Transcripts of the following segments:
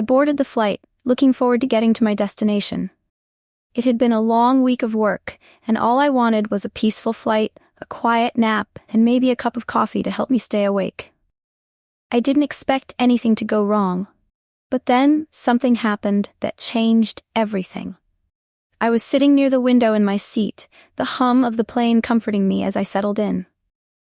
I boarded the flight, looking forward to getting to my destination. It had been a long week of work, and all I wanted was a peaceful flight, a quiet nap, and maybe a cup of coffee to help me stay awake. I didn't expect anything to go wrong. But then, something happened that changed everything. I was sitting near the window in my seat, the hum of the plane comforting me as I settled in.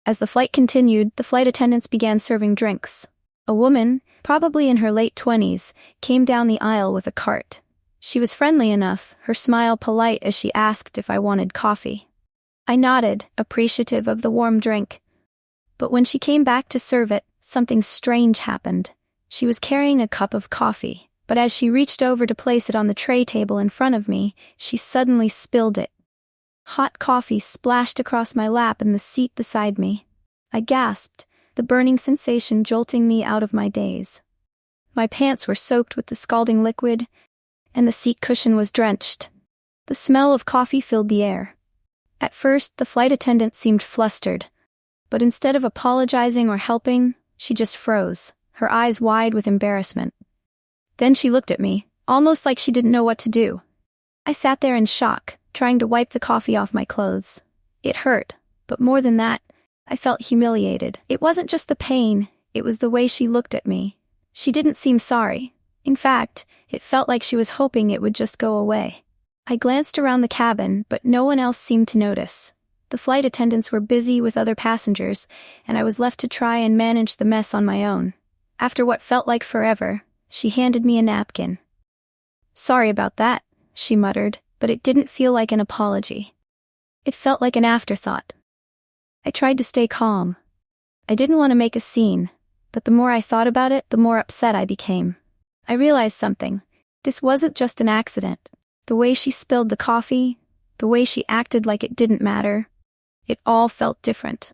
As the flight continued, the flight attendants began serving drinks. A woman, probably in her late 20s, came down the aisle with a cart. She was friendly enough, her smile polite as she asked if I wanted coffee. I nodded, appreciative of the warm drink. But when she came back to serve it, something strange happened. She was carrying a cup of coffee, but as she reached over to place it on the tray table in front of me, she suddenly spilled it. Hot coffee splashed across my lap and the seat beside me. I gasped, the burning sensation jolting me out of my daze. My pants were soaked with the scalding liquid, and the seat cushion was drenched. The smell of coffee filled the air. At first, the flight attendant seemed flustered, but instead of apologizing or helping, she just froze, her eyes wide with embarrassment. Then she looked at me, almost like she didn't know what to do. I sat there in shock, trying to wipe the coffee off my clothes. It hurt, but more than that, I felt humiliated. It wasn't just the pain, it was the way she looked at me. She didn't seem sorry. In fact, it felt like she was hoping it would just go away. I glanced around the cabin, but no one else seemed to notice. The flight attendants were busy with other passengers, and I was left to try and manage the mess on my own. After what felt like forever, she handed me a napkin. "Sorry about that," she muttered, but it didn't feel like an apology. It felt like an afterthought. I tried to stay calm. I didn't want to make a scene, but the more I thought about it, the more upset I became. I realized something. This wasn't just an accident. The way she spilled the coffee, the way she acted like it didn't matter, it all felt different.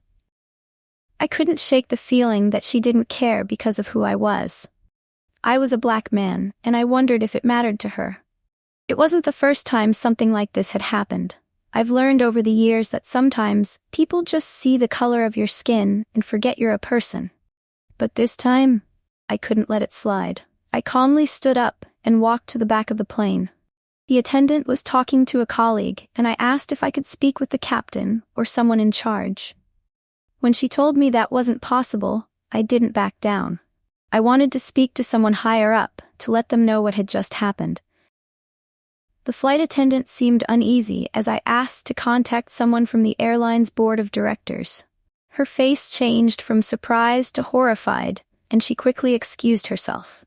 I couldn't shake the feeling that she didn't care because of who I was. I was a black man, and I wondered if it mattered to her. It wasn't the first time something like this had happened. I've learned over the years that sometimes people just see the color of your skin and forget you're a person. But this time, I couldn't let it slide. I calmly stood up and walked to the back of the plane. The attendant was talking to a colleague, and I asked if I could speak with the captain or someone in charge. When she told me that wasn't possible, I didn't back down. I wanted to speak to someone higher up, to let them know what had just happened. The flight attendant seemed uneasy as I asked to contact someone from the airline's board of directors. Her face changed from surprised to horrified, and she quickly excused herself.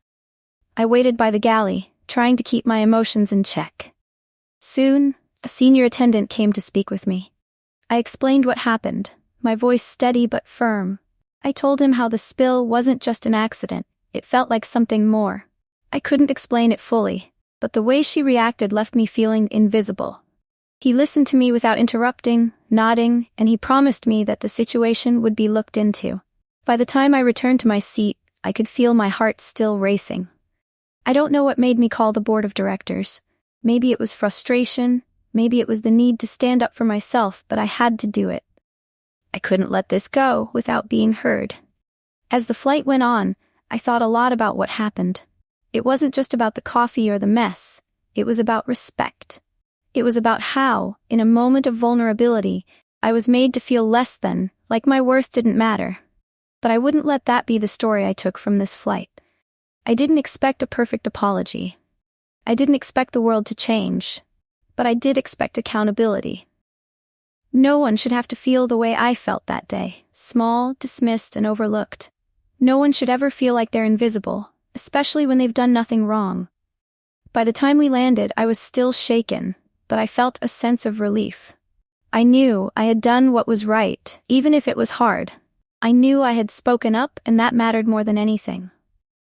I waited by the galley, trying to keep my emotions in check. Soon, a senior attendant came to speak with me. I explained what happened, my voice steady but firm. I told him how the spill wasn't just an accident, it felt like something more. I couldn't explain it fully, but the way she reacted left me feeling invisible. He listened to me without interrupting, nodding, and he promised me that the situation would be looked into. By the time I returned to my seat, I could feel my heart still racing. I don't know what made me call the board of directors. Maybe it was frustration, maybe it was the need to stand up for myself, but I had to do it. I couldn't let this go without being heard. As the flight went on, I thought a lot about what happened. It wasn't just about the coffee or the mess, it was about respect. It was about how, in a moment of vulnerability, I was made to feel less than, like my worth didn't matter. But I wouldn't let that be the story I took from this flight. I didn't expect a perfect apology. I didn't expect the world to change. But I did expect accountability. No one should have to feel the way I felt that day, small, dismissed, and overlooked. No one should ever feel like they're invisible, especially when they've done nothing wrong. By the time we landed, I was still shaken, but I felt a sense of relief. I knew I had done what was right, even if it was hard. I knew I had spoken up, and that mattered more than anything.